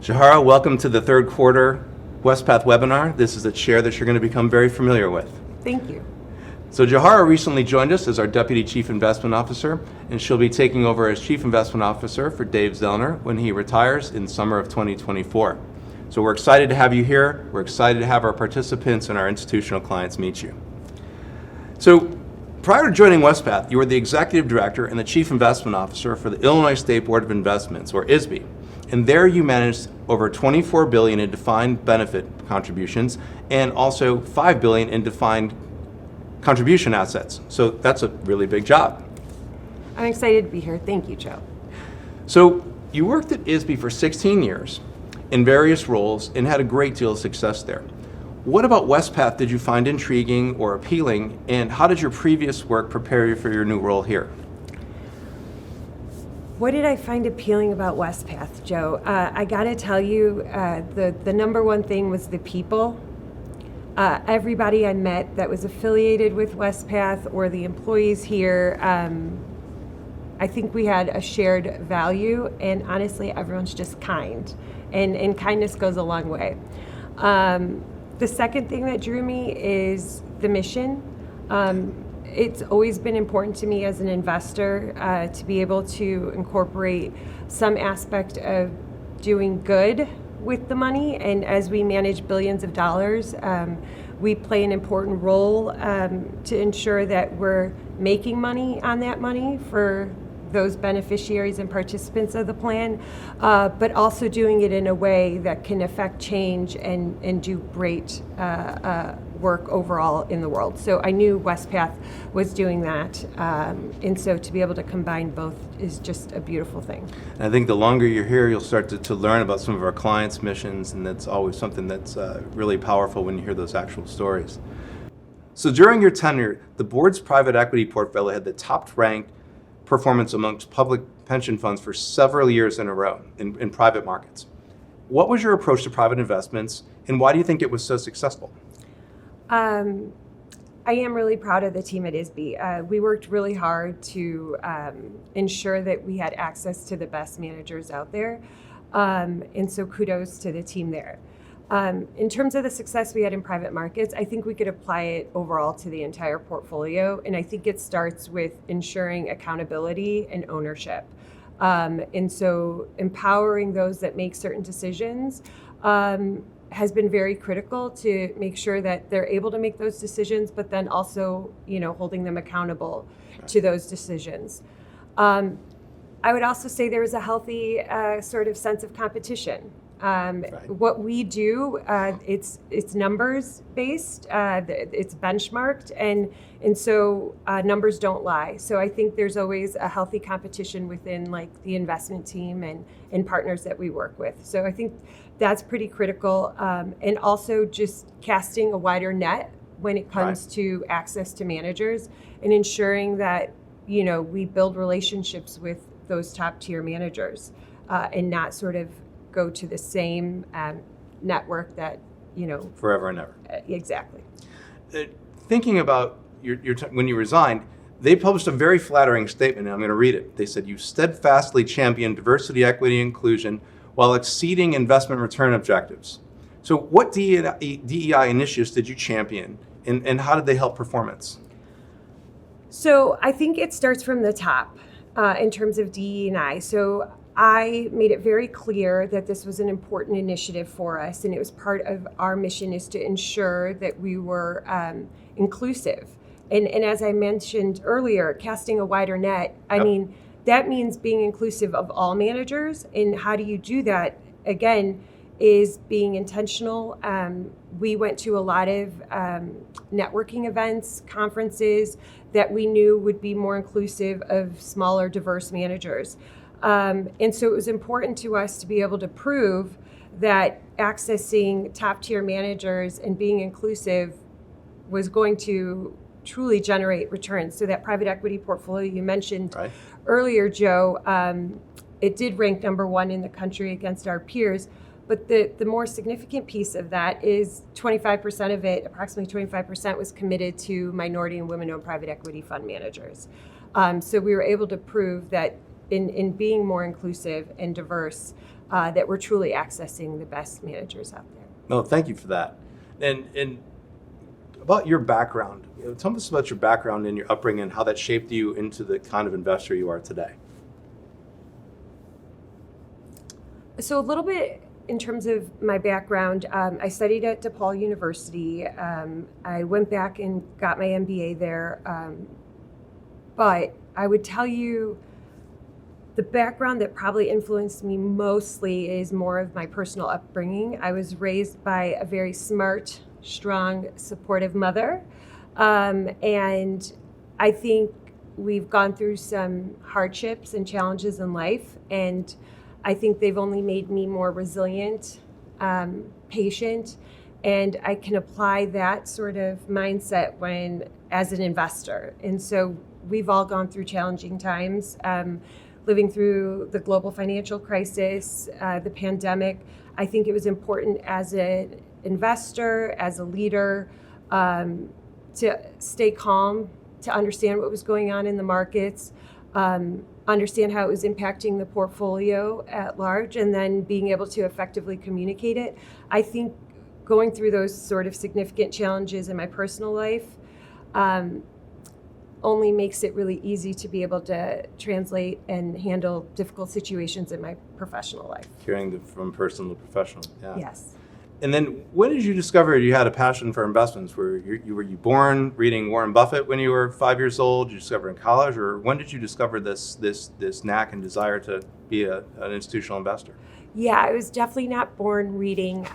Johara, welcome to the third quarter Westpath webinar. This is a chair that you're going to become very familiar with. Thank you. So Johara recently joined us as our Deputy Chief Investment Officer, and she'll be taking over as Chief Investment Officer for Dave Zellner when he retires in summer of 2024. So we're excited to have you here. We're excited to have our participants and our institutional clients meet you. So prior to joining Westpath, you were the Executive Director and the Chief Investment Officer for the Illinois State Board of Investments, or ISB. And there you managed over $24 billion in defined benefit contributions and also $5 billion in defined contribution assets. So that's a really big job. I'm excited to be here. Thank you, Joe. So you worked at ISB for 16 years in various roles and had a great deal of success there. What about Westpath did you find intriguing or appealing, and how did your previous work prepare you for your new role here? What did I find appealing about Westpath, Joe? I got to tell you, the number one thing was the people. Everybody I met that was affiliated with Westpath or the employees here, I think we had a shared value, and honestly, everyone's just kind, and kindness goes a long way. The second thing that drew me is the mission. It's always been important to me as an investor to be able to incorporate some aspect of doing good with the money. And as we manage billions of dollars, we play an important role to ensure that we're making money on that money for those beneficiaries and participants of the plan, but also doing it in a way that can affect change and do great work overall in the world. So I knew Westpath was doing that, and so to be able to combine both is just a beautiful thing. And I think the longer you're here, you'll start to learn about some of our clients' missions, and that's always something that's really powerful when you hear those actual stories. So during your tenure, the board's private equity portfolio had the top-ranked performance amongst public pension funds for several years in a row in private markets. What was your approach to private investments, and why do you think it was so successful? I am really proud of the team at ISB. We worked really hard to ensure that we had access to the best managers out there, and so kudos to the team there. In terms of the success we had in private markets, I think we could apply it overall to the entire portfolio, and I think it starts with ensuring accountability and ownership. And so empowering those that make certain decisions has been very critical to make sure that they're able to make those decisions, but then also, holding them accountable to those decisions. I would also say there is a healthy sort of sense of competition. What we do, it's numbers based, it's benchmarked, and so numbers don't lie. So I think there's always a healthy competition within the investment team and partners that we work with. So I think that's pretty critical, and also just casting a wider net when it comes to access to managers and ensuring that we build relationships with those top tier managers and not sort of go to the same network that Forever and ever. Exactly. Thinking about when you resigned, they published a very flattering statement, and I'm going to read it. They said, "You steadfastly championed diversity, equity, and inclusion while exceeding investment return objectives." So what DEI initiatives did you champion, and how did they help performance? So I think it starts from the top in terms of DE&I. So I made it very clear that this was an important initiative for us, and it was part of our mission is to ensure that we were inclusive. And as I mentioned earlier, casting a wider net, I mean, that means being inclusive of all managers. And how do you do that? Again, is being intentional. We went to a lot of networking events, conferences that we knew would be more inclusive of smaller, diverse managers. And so it was important to us to be able to prove that accessing top tier managers and being inclusive was going to truly generate returns. So that private equity portfolio you mentioned earlier, Joe, it did rank number one in the country against our peers. But the more significant piece of that is 25% of it, approximately 25%, was committed to minority and women-owned private equity fund managers. So we were able to prove that in being more inclusive and diverse, that we're truly accessing the best managers out there. No, thank you for that. And about your background, tell us about your background and your upbringing and how that shaped you into the kind of investor you are today. So a little bit in terms of my background, I studied at DePaul University. I went back and got my MBA there. But I would tell you the background that probably influenced me mostly is more of my personal upbringing. I was raised by a very smart, strong, supportive mother. And I think we've gone through some hardships and challenges in life. And I think they've only made me more resilient, patient, and I can apply that sort of mindset as an investor. And so we've all gone through challenging times, living through the global financial crisis, the pandemic. I think it was important as an investor, as a leader, to stay calm, to understand what was going on in the markets, understand how it was impacting the portfolio at large, and then being able to effectively communicate it. I think going through those sort of significant challenges in my personal life only makes it really easy to be able to translate and handle difficult situations in my professional life. Carrying from personal to professional. Yeah. Yes. And then when did you discover you had a passion for investments? Were you born reading Warren Buffett when you were 5 years old? Did you discover in college? Or when did you discover this knack and desire to be an institutional investor? Yeah, I was definitely not born reading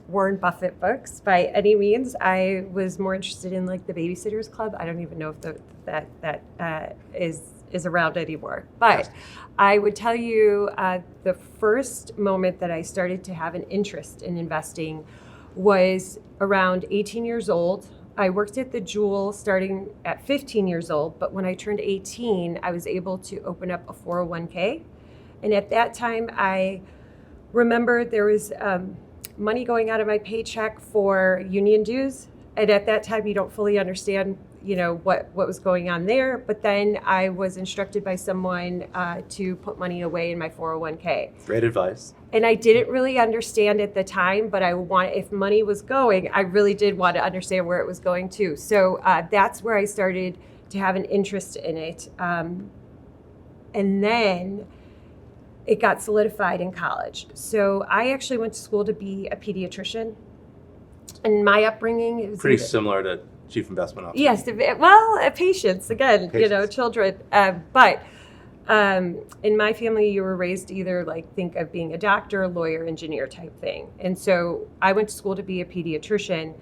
Warren Buffett books by any means. I was more interested in like the Babysitter's Club. I don't even know if that is around anymore. But I would tell you the first moment that I started to have an interest in investing was around 18 years old. I worked at the Jewel starting at 15 years old, but when I turned 18, I was able to open up a 401k. And at that time, I remember there was money going out of my paycheck for union dues. And at that time, you don't fully understand, what was going on there. But then I was instructed by someone to put money away in my 401k. Great advice. And I didn't really understand at the time, but if money was going, I really did want to understand where it was going to. So that's where I started to have an interest in it. And then it got solidified in college. So I actually went to school to be a pediatrician. And my upbringing, it was pretty similar to chief investment officer. Yes, well, patients, again, children. But in my family, you were raised either think of being a doctor, lawyer, engineer type thing. And so I went to school to be a pediatrician.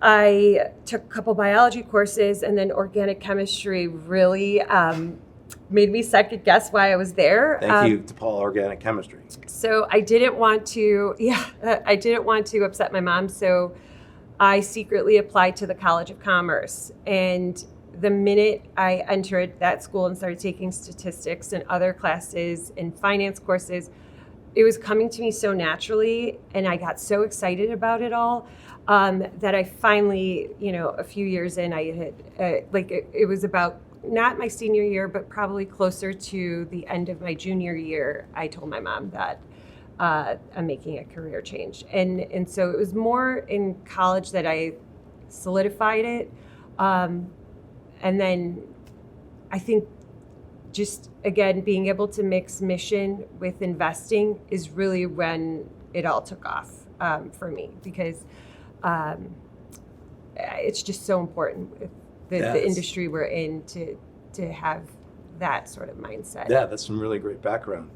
I took a couple biology courses, and then organic chemistry really made me second guess why I was there. Thank you, DePaul Organic Chemistry. So I didn't want to upset my mom. So I secretly applied to the College of Commerce. And the minute I entered that school and started taking statistics and other classes and finance courses, it was coming to me so naturally. And I got so excited about it all that I finally, a few years in, I had, it was about not my senior year, but probably closer to the end of my junior year, I told my mom that I'm making a career change. And so it was more in college that I solidified it. And then I think just, again, being able to mix mission with investing is really when it all took off for me, because it's just so important with the industry we're in to have that sort of mindset. Yeah, that's some really great background.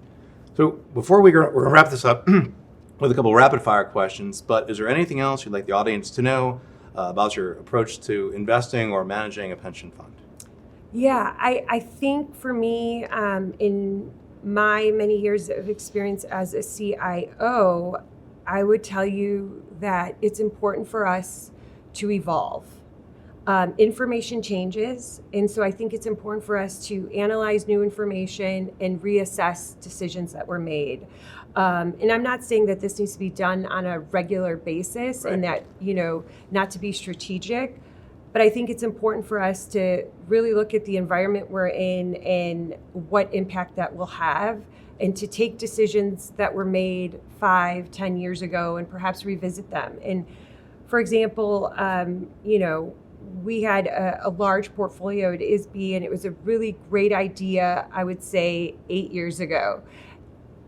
So before we're going to wrap this up with a couple rapid fire questions, but is there anything else you'd like the audience to know about your approach to investing or managing a pension fund? Yeah, I think for me, in my many years of experience as a CIO, I would tell you that it's important for us to evolve. Information changes, and so I think it's important for us to analyze new information and reassess decisions that were made. And I'm not saying that this needs to be done on a regular basis, right, and that, not to be strategic, But I think it's important for us to really look at the environment we're in and what impact that will have, and to take decisions that were made 5-10 years ago and perhaps revisit them. And for example, we had a large portfolio at ISB, and it was a really great idea, I would say, 8 years ago.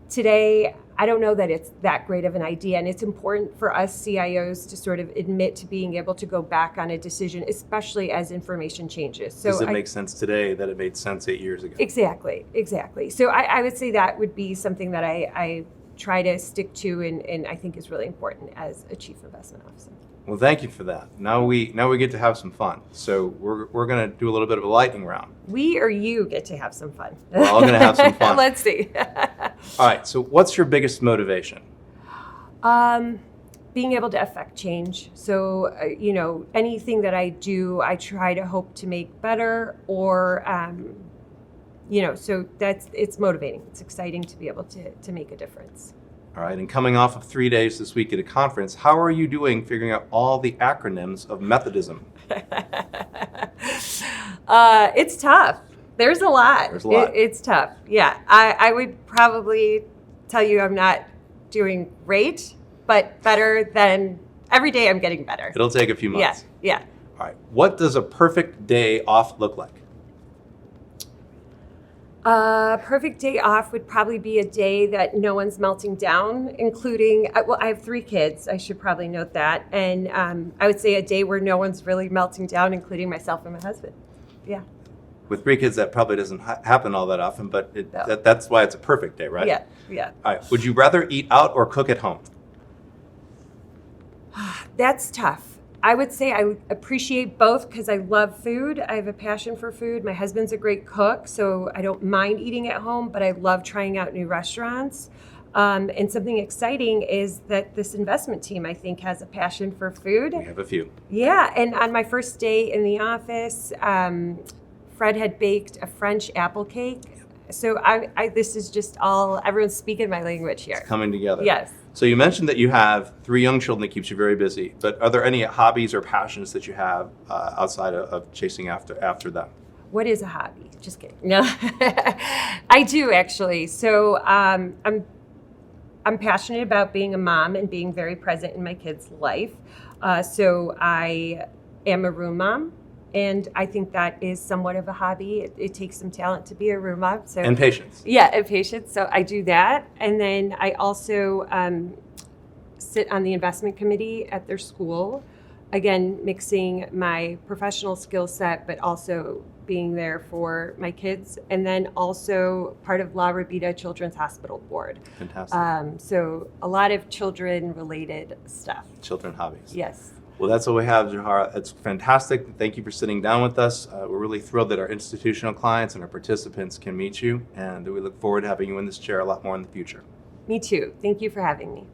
Today, I don't know that it's that great of an idea, and it's important for us CIOs to sort of admit to being able to go back on a decision, especially as information changes. So Does it make sense today that it made sense 8 years ago? Exactly. So I would say that would be something that I try to stick to, and I think is really important as a chief investment officer. Well, thank you for that. Now we get to have some fun. So we're going to do a little bit of a lightning round. We or you get to have some fun. We're all going to have some fun. Let's see. All right. So what's your biggest motivation? Being able to affect change. So, anything that I do, I try to hope to make better, or, so it's motivating. It's exciting to be able to make a difference. All right. And coming off of 3 days this week at a conference, how are you doing figuring out all the acronyms of Methodism? It's tough. There's a lot. It's tough. Yeah. I would probably tell you I'm not doing great, but better than every day. I'm getting better. It'll take a few months. Yeah. All right. What does a perfect day off look like? Perfect day off would probably be a day that no one's melting down, including, I have 3 kids. I should probably note that. And I would say a day where no one's really melting down, including myself and my husband. Yeah. With 3 kids, that probably doesn't happen all that often, but that's why it's a perfect day, right? Yeah. All right. Would you rather eat out or cook at home? That's tough. I would say I appreciate both because I love food. I have a passion for food. My husband's a great cook, so I don't mind eating at home, but I love trying out new restaurants. And something exciting is that this investment team, I think, has a passion for food. We have a few. Yeah, and on my first day in the office, Fred had baked a French apple cake. So this is just everyone's speaking my language here. It's coming together. Yes. So you mentioned that you have 3 young children that keeps you very busy, but are there any hobbies or passions that you have outside of chasing after them? What is a hobby? Just kidding. No, I do actually. So I'm passionate about being a mom and being very present in my kids' life. So I am a room mom. And I think that is somewhat of a hobby. It takes some talent to be a room mom. And patience. Yeah, and patience. So I do that. And then I also sit on the investment committee at their school. Again, mixing my professional skill set, but also being there for my kids. And then also part of La Rabida Children's Hospital Board. Fantastic. So a lot of children-related stuff. Children hobbies. Yes. Well, that's what we have, Johara. It's fantastic. Thank you for sitting down with us. We're really thrilled that our institutional clients and our participants can meet you, and we look forward to having you in this chair a lot more in the future. Me too. Thank you for having me.